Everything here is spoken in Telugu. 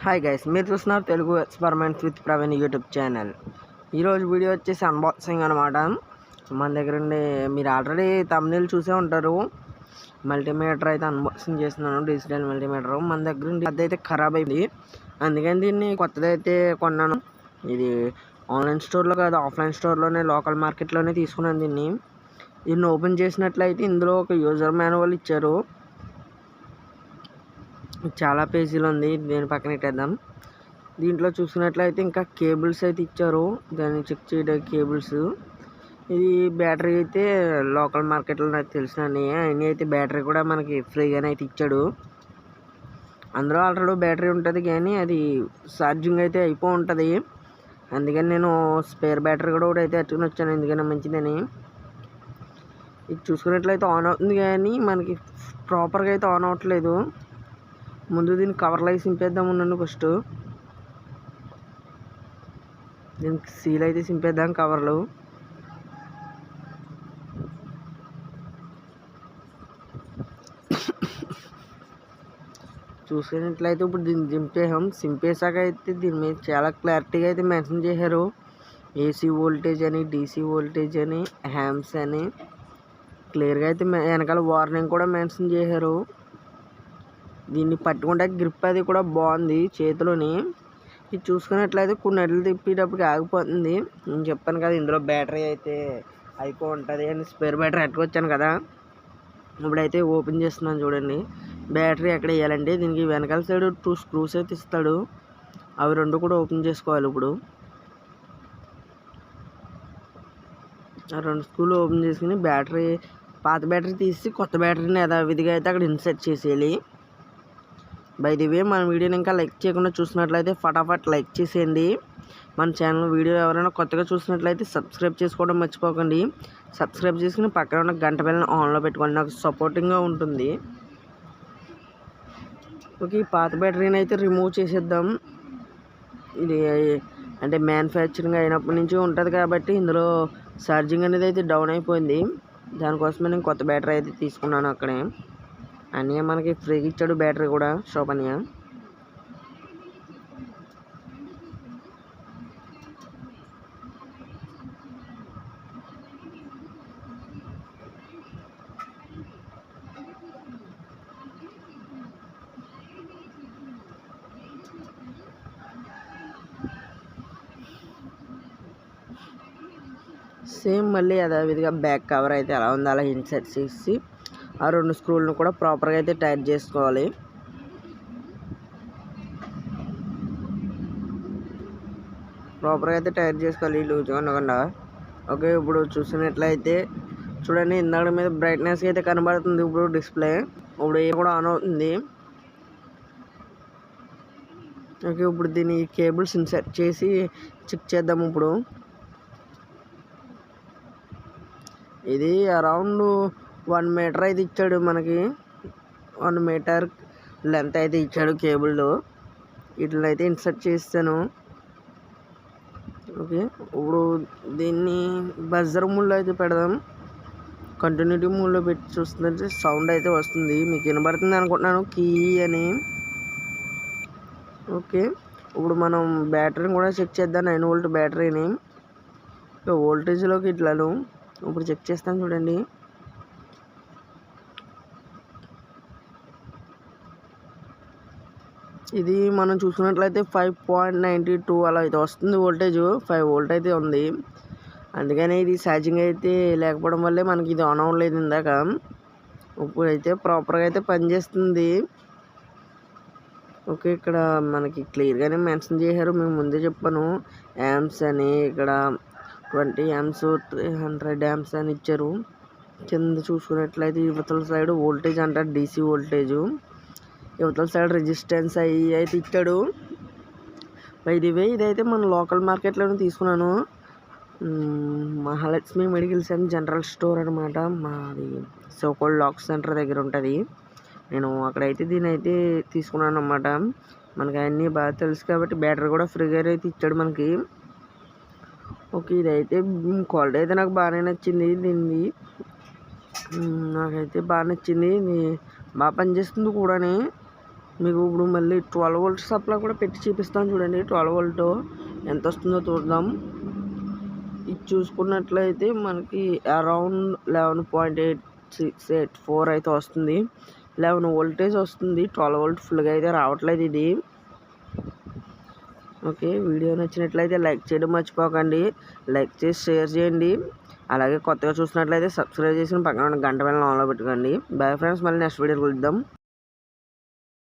హాయ్ గైస్, మీరు చూస్తున్నారు Telugu experiments with Praveen YouTube channel. ఈరోజు వీడియో వచ్చేసి అన్బాక్సింగ్ అనమాట. మన దగ్గర ఉండే మీరు ఆల్రెడీ తమ్నెయిల్ చూసే ఉంటారు. మల్టీమీటర్ అయితే అన్బాక్సింగ్ చేస్తున్నాను. డిజిటల్ మల్టీమీటర్ మన దగ్గర ఉండి అదైతే ఖరాబ్ అయింది, అందుకని దీన్ని కొత్తదైతే కొన్నాను. ఇది ఆన్లైన్ స్టోర్లో కాదు, ఆఫ్లైన్ స్టోర్లోనే, లోకల్ మార్కెట్లోనే తీసుకున్నాను. దీన్ని ఓపెన్ చేసినట్లయితే ఇందులో ఒక యూజర్ మాన్యువల్ ఇచ్చారు. చాలా పేజీలు ఉంది, దీని పక్కన పెట్టేద్దాం. దీంట్లో చూసినట్లయితే ఇంకా కేబుల్స్ అయితే ఇచ్చారు, దాన్ని చెక్ చేయడానికి కేబుల్స్. ఇది బ్యాటరీ అయితే లోకల్ మార్కెట్లో నాకు తెలిసినవి అన్నీ అయితే బ్యాటరీ కూడా మనకి ఫ్రీగానే అయితే ఇచ్చాడు. అందులో ఆల్రెడీ బ్యాటరీ ఉంటుంది, కానీ అది ఛార్జింగ్ అయితే అయిపో ఉంటుంది. అందుకని నేను స్పేర్ బ్యాటరీ కూడా ఒకటి అయితే ఎత్తుకుని వచ్చాను, ఎందుకని మంచిదని. ఇది చూసుకున్నట్లయితే ఆన్ అవుతుంది, కానీ మనకి ప్రాపర్గా అయితే ఆన్ అవ్వట్లేదు. ముందు దీన్ని కవర్లో అయితే సింపేద్దాం నన్ను. ఫస్ట్ దీనికి సీల్ అయితే సింపేద్దాం కవర్లు. చూసుకున్నట్లయితే ఇప్పుడు దీన్ని సింపేసాక అయితే దీని మీద చాలా క్లారిటీగా అయితే మెన్షన్ చేశారు. ఏసీ వోల్టేజ్ అని, డీసీ వోల్టేజ్ అని, హ్యామ్స్ అని క్లియర్గా అయితే వెనకాల వార్నింగ్ కూడా మెన్షన్ చేశారు. దీన్ని పట్టుకుంటే గ్రిప్ అది కూడా బాగుంది చేతిలోని. ఇది చూసుకున్నట్లయితే కొన్ని అడ్లు తిప్పేటప్పటికి ఆగిపోతుంది. నేను చెప్పాను కదా ఇందులో బ్యాటరీ అయితే అయిపో ఉంటుంది అని, స్పేర్ బ్యాటరీ ఎట్టుకొచ్చాను కదా. ఇప్పుడైతే ఓపెన్ చేస్తున్నాను చూడండి. బ్యాటరీ ఎక్కడ వేయాలంటే దీనికి వెనకాల సైడ్ 2 స్క్రూస్ అయితే ఇస్తాడు, అవి 2 కూడా ఓపెన్ చేసుకోవాలి. ఇప్పుడు ఆ 2 స్క్రూలు ఓపెన్ చేసుకుని పాత బ్యాటరీ తీసి కొత్త బ్యాటరీని యథావిధిగా అయితే అక్కడ ఇన్సర్ట్ చేసేయాలి. బై ది వే, మన వీడియోని ఇంకా లైక్ చేయకుండా చూసినట్లయితే ఫటాఫట్ లైక్ చేసేయండి. మన ఛానల్ వీడియో ఎవరైనా కొత్తగా చూసినట్లయితే సబ్స్క్రైబ్ చేసుకోవడం మర్చిపోకండి. సబ్స్క్రైబ్ చేసుకుని పక్కన ఉన్న గంట బెల్ని ఆన్లో పెట్టుకోండి, నాకు సపోర్టింగ్గా ఉంటుంది. ఓకే, ఈ పాత బ్యాటరీని అయితే రిమూవ్ చేసేద్దాం. ఇది అంటే మ్యానుఫ్యాక్చరింగ్ అయినప్పటి నుంచి ఉంటుంది కాబట్టి ఇందులో ఛార్జింగ్ అనేది అయితే డౌన్ అయిపోయింది. దానికోసమే నేను కొత్త బ్యాటరీ అయితే తీసుకున్నాను. అక్కడే అన్నయ్య మనకి ఫ్రీగా ఇచ్చాడు బ్యాటరీ కూడా, షాప్ అన్నయ్య. సేమ్ మళ్ళీ యథావిధిగా బ్యాక్ కవర్ అయితే ఎలా ఉందో అలా ఇన్సర్ట్ చేసి ఆ 2 స్క్రూలను కూడా ప్రాపర్గా అయితే టైట్ చేసుకోవాలి. లూజ్గా ఉండకుండా. ఓకే, ఇప్పుడు చూసినట్లయితే చూడండి, ఇందాక మీద బ్రైట్నెస్ అయితే కనబడుతుంది. ఇప్పుడు డిస్ప్లే ఇప్పుడు ఏ కూడా ఆన్ అవుతుంది. ఓకే, ఇప్పుడు దీన్ని కేబుల్స్ ఇన్సర్ట్ చేసి చెక్ చేద్దాం. ఇప్పుడు ఇది అరౌండ్ 1 మీటర్ అయితే ఇచ్చాడు మనకి. 1 మీటర్ లెంత్ అయితే ఇచ్చాడు కేబుల్. వీటిని అయితే ఇన్సర్ట్ చేస్తాను. ఓకే, ఇప్పుడు దీన్ని బజర్ మూడ్లో అయితే పెడదాం. కంటిన్యూటీ మూడ్లో పెట్టి చూస్తుంటే సౌండ్ అయితే వస్తుంది, మీకు వినబడుతుంది అనుకుంటున్నాను, కీ అని. ఓకే, ఇప్పుడు మనం బ్యాటరీని కూడా చెక్ చేద్దాం. 9 వోల్ట్ బ్యాటరీని వోల్టేజ్లోకి ఇట్లాను ఇప్పుడు చెక్ చేస్తాను చూడండి. ఇది మనం చూసుకున్నట్లయితే 5.92 అలా అయితే వస్తుంది వోల్టేజ్. 5 వోల్ట్ అయితే ఉంది, అందుకని ఇది ఛార్జింగ్ అయితే లేకపోవడం వల్లే మనకి ఇది ఆన్ అవ్వలేదు ఇందాక. ఇప్పుడైతే ప్రాపర్గా అయితే పనిచేస్తుంది. ఓకే, ఇక్కడ మనకి క్లియర్గానే మెన్షన్ చేశారు, మేము ముందే చెప్పాను. యామ్స్ అని ఇక్కడ 20 యామ్స్ 300 యామ్స్ అని ఇచ్చారు. కింద చూసుకున్నట్లయితే యువతల సైడ్ వోల్టేజ్ అంటారు, డీసీ వోల్టేజ్. యువతల సైడ్ రెసిస్టెన్స్ అయితే ఇచ్చాడు. బై ది వే, ఇదైతే మన లోకల్ మార్కెట్లోనే తీసుకున్నాను. Mahalakshmi medicals and general store అనమాట. మాది సోకోల్డ్ లాక్ సెంటర్ దగ్గర ఉంటుంది. నేను అక్కడైతే దీన్ని అయితే తీసుకున్నాను అన్నమాట. మనకి అన్నీ బాగా తెలుసు కాబట్టి బ్యాటరీ కూడా ఫ్రీగా అయితే ఇచ్చాడు మనకి. ఓకే, ఇదైతే క్వాలిటీ అయితే నాకు బాగానే నచ్చింది. నాకైతే బాగా నచ్చింది, బాగా పనిచేస్తుంది కూడా. మీకు ఇప్పుడు మళ్ళీ 12 వోల్ట్ సప్లై కూడా పెట్టి చూపిస్తాను చూడండి. 12 వోల్ట్ ఎంత వస్తుందో చూద్దాం. ఇది చూసుకున్నట్లయితే మనకి అరౌండ్ 11.864 అయితే వస్తుంది. 11 వోల్టేజ్ వస్తుంది. 12 వోల్ట్ ఫుల్గా అయితే రావట్లేదు ఇది. ఓకే, వీడియో నచ్చినట్లయితే లైక్ చేయడం మర్చిపోకండి. లైక్ చేసి షేర్ చేయండి. అలాగే కొత్తగా చూసినట్లయితే సబ్స్క్రైబ్ చేసి పక్కన గంట వేళ ఆన్లో పెట్టుకోండి. బై ఫ్రెండ్స్, మళ్ళీ నెక్స్ట్ వీడియో కలుద్దాం.